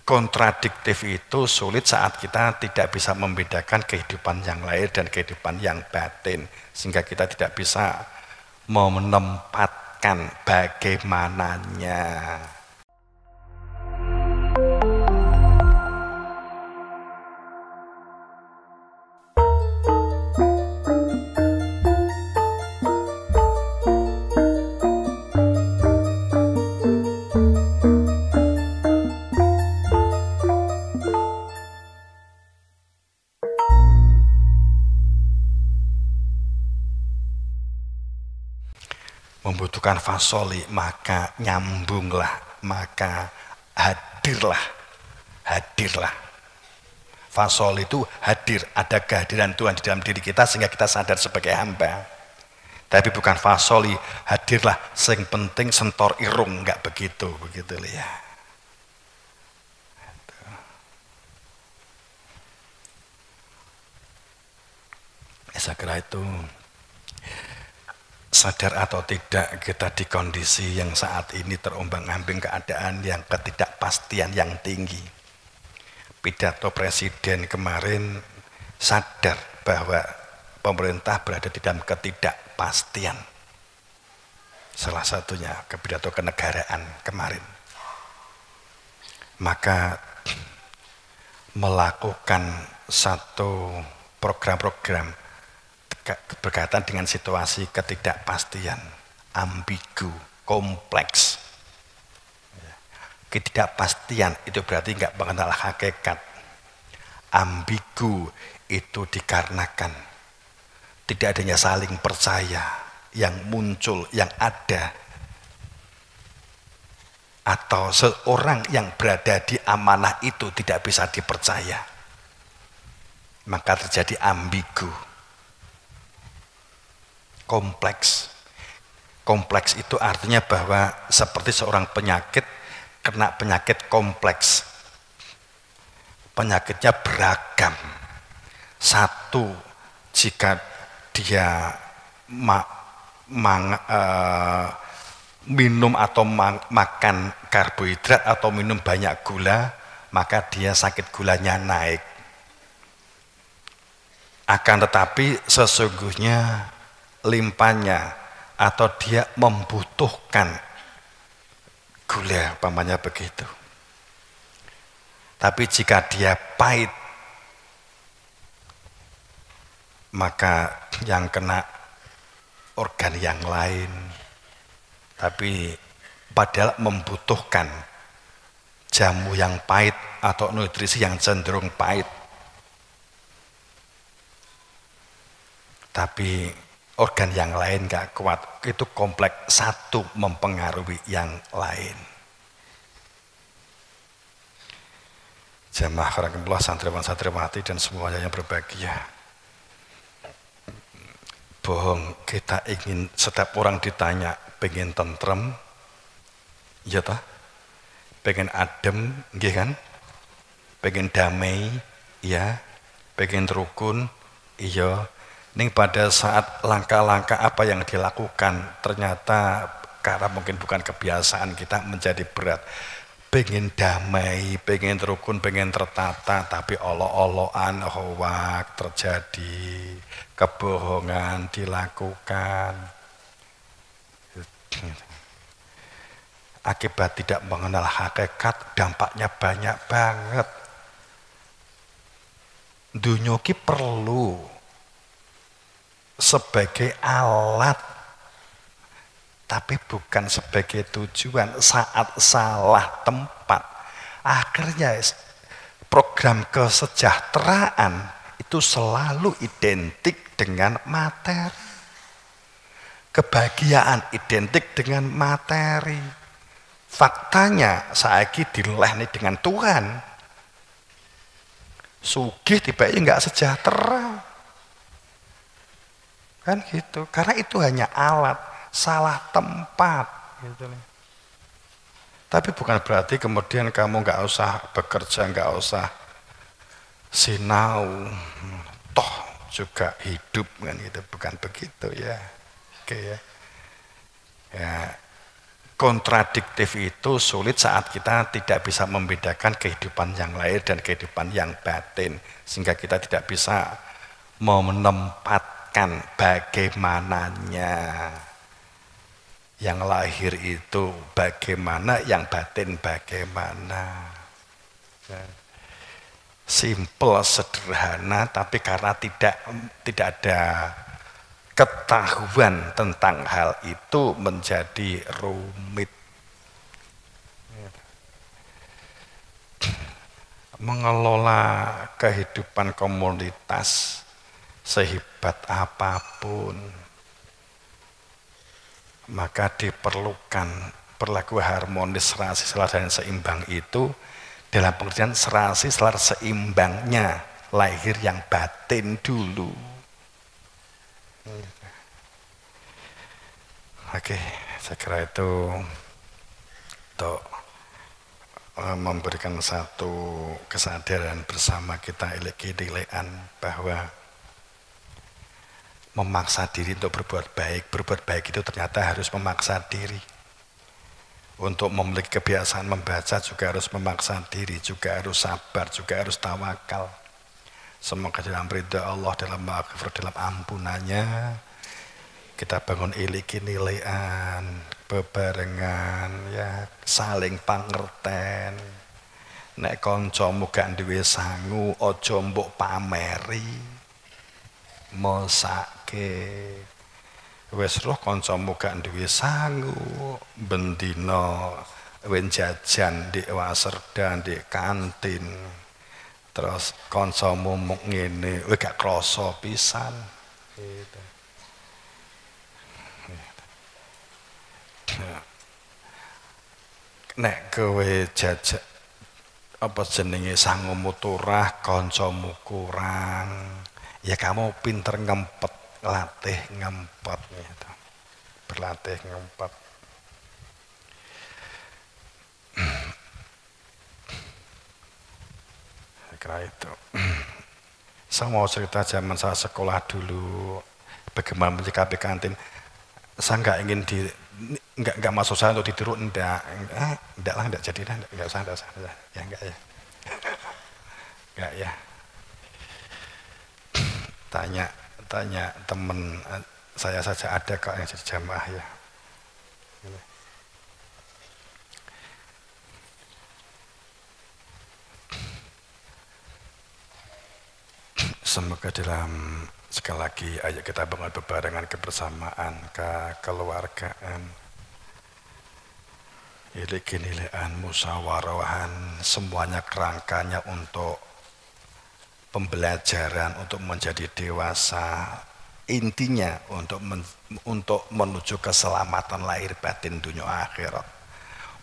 kontradiktif itu sulit saat kita tidak bisa membedakan kehidupan yang lahir dan kehidupan yang batin, sehingga kita tidak bisa menempatkan bagaimananya. Membutuhkan fasoli, maka nyambunglah, maka hadirlah. Fasoli itu hadir, ada kehadiran Tuhan di dalam diri kita sehingga kita sadar sebagai hamba. Tapi bukan fasoli, hadirlah, sing penting sentor irung, enggak begitu ya. Saya kira itu. Sadar atau tidak kita di kondisi yang saat ini terombang-ambing keadaan yang ketidakpastian yang tinggi. Pidato Presiden kemarin sadar bahwa pemerintah berada di dalam ketidakpastian. Salah satunya pidato kenegaraan kemarin. Maka melakukan satu program-program berkaitan dengan situasi ketidakpastian, ambigu, kompleks. Ketidakpastian itu berarti nggak mengenal hakikat. Ambigu itu dikarenakan tidak adanya saling percaya yang muncul, yang ada, atau seorang yang berada di amanah itu tidak bisa dipercaya, maka terjadi ambigu. Kompleks itu artinya bahwa seperti seorang penyakit kena penyakit kompleks. Penyakitnya beragam. Satu, jika dia minum atau makan karbohidrat atau minum banyak gula, maka dia sakit gulanya naik. Akan tetapi sesungguhnya limpanya atau dia membutuhkan gula, umpamanya begitu. Tapi jika dia pahit, maka yang kena organ yang lain. Tapi padahal membutuhkan jamu yang pahit atau nutrisi yang cenderung pahit. Tapi organ yang lain gak kuat, itu kompleks, satu mempengaruhi yang lain. Jamaah rahimakumullah, santriwan-santriwati dan semuanya yang berbahagia. Bohong, kita ingin setiap orang ditanya, pengen tentrem, iya toh? Pengen adem, nggih kan? Pengen damai, iya. Pengen rukun, iya. Ning pada saat langkah-langkah apa yang dilakukan ternyata karena mungkin bukan kebiasaan kita menjadi berat. Pengen damai, pengen rukun, pengen tertata, tapi olo-oloan, hoak terjadi, kebohongan dilakukan. Akibat tidak mengenal hakikat, dampaknya banyak banget. Dunia ki perlu sebagai alat, tapi bukan sebagai tujuan. Saat salah tempat, akhirnya program kesejahteraan itu selalu identik dengan materi. Kebahagiaan identik dengan materi. Faktanya saiki dilehni dengan Tuhan. Sugih tiba-tiba nggak sejahtera. Kan gitu, karena itu hanya alat, salah tempat gitu. Tapi bukan berarti kemudian kamu nggak usah bekerja, nggak usah sinau, toh juga hidup kan gitu, bukan begitu ya. Oke ya. Ya, kontradiktif itu sulit saat kita tidak bisa membedakan kehidupan yang lahir dan kehidupan yang batin, sehingga kita tidak bisa menempatkan bagaimananya. Yang lahir itu bagaimana, yang batin bagaimana. Simple, sederhana, tapi karena tidak ada ketahuan tentang hal itu menjadi rumit. Mengelola kehidupan komunitas sehebat apapun, maka diperlukan perilaku harmonis, serasi, selar, dan seimbang itu dalam pengertian serasi, selar, seimbangnya lahir yang batin dulu. Oke, saya kira itu untuk memberikan satu kesadaran bersama kita ilek-ilekan bahwa memaksa diri untuk berbuat baik itu ternyata harus memaksa diri. Untuk memiliki kebiasaan membaca juga harus memaksa diri, juga harus sabar, juga harus tawakal. Semoga dalam ridha Allah, dalam maghfirah, dalam ampunannya, kita bangun iliki-nilean, bebarengan, ya, saling pangerten. Nek kancamu gak duwe sangu, aja mbok pameri. Mosake wis roh kancamu gak duwe sangu, bendina wen jajan di waserdan, di kantin, terus kancamu mung ngene kowe gak krasa pisan gitu. Nek kowe jajak apa jenenge sangumu turah, kancamu kurang, ya kamu pinter ngempet, latih ngempet gitu. Berlatih ngempet. Kira itu. Saya mau cerita zaman saya sekolah dulu, bagaimana menyikapi kantin. Saya nggak ingin nggak masuk saya untuk ditiru, enggak lah, enggak jadi lah, enggak usah, ya enggak ya, enggak ya. Tanya temen saya saja ada kok yang jadi jamaah ya. Semoga dalam sekali lagi ayo kita bangun bebarengan kebersamaan, kekeluargaan, iliki-nilean, musyawarah, semuanya kerangkanya untuk pembelajaran, untuk menjadi dewasa, intinya untuk menuju keselamatan lahir batin dunia akhirat.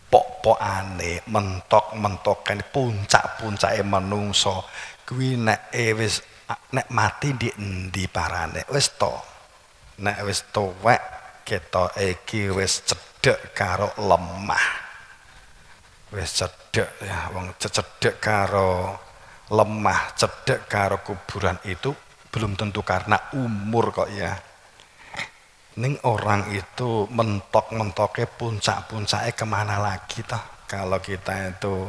Pok-pokane mentok-mentokan puncak-puncake menungso kuwi nek mati di endi parane wis to. Nek wis tuwek ketok iki wis cedhek karo lemah. Wis cedhek ya, wong cedhek karo lemah, cedhek karo kuburan itu belum tentu karena umur kok ya. Ning orang itu mentok-mentoknya puncak-puncaknya kemana lagi toh? Kalau kita itu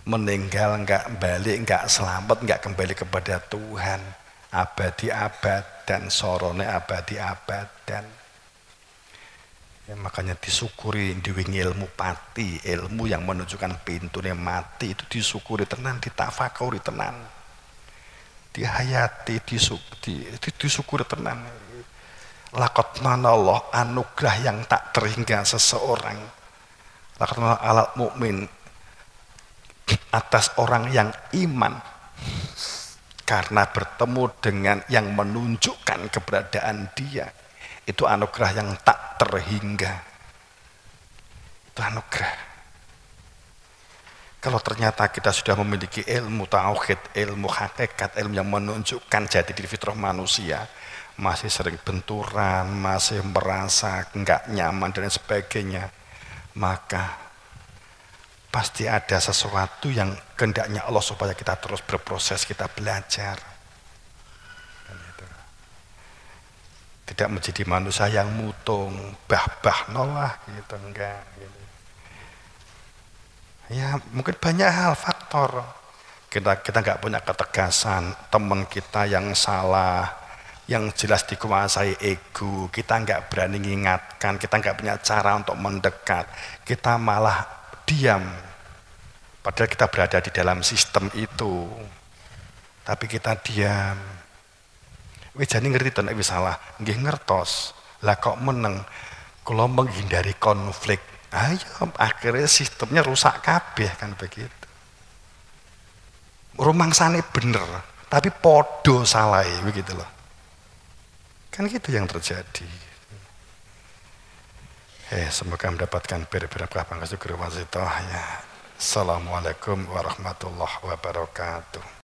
meninggal nggak balik, nggak selamat, nggak kembali kepada Tuhan, abadi abadan, sorone abadi abadan. Ya, makanya disyukuri diwingi ilmu pati, ilmu yang menunjukkan pintunya mati itu disyukuri tenan, ditafakuri tenan, dihayati, disyukuri tenan. Laqad manallah, anugerah yang tak terhingga seseorang. Laqad manallah alal mukmin, atas orang yang iman karena bertemu dengan yang menunjukkan keberadaan dia. Itu anugerah yang tak terhingga. Itu anugerah. Kalau ternyata kita sudah memiliki ilmu tauhid, ilmu hakikat, ilmu yang menunjukkan jati diri fitrah manusia, masih sering benturan, masih merasa enggak nyaman dan sebagainya, maka pasti ada sesuatu yang kehendaknya Allah supaya kita terus berproses, kita belajar. tidak menjadi manusia yang mutung, bah-bah Noah gitu, enggak gitu. Ya mungkin banyak hal faktor. Kita nggak punya ketegasan, teman kita yang salah, yang jelas dikuasai ego, kita nggak berani mengingatkan, kita nggak punya cara untuk mendekat, kita malah diam. Padahal kita berada di dalam sistem itu, tapi kita diam. Wis jane ngerti to nek wis salah, nggih ngertos. Lah kok meneng kula menghindari konflik. Ayo akhirnya sistemnya rusak kabeh kan begitu. Rumangsane bener, tapi podo salah begitu loh. Kan gitu yang terjadi. Semoga mendapatkan beberapa pangkas guru wasitoh ya. Assalamualaikum warahmatullahi wabarakatuh.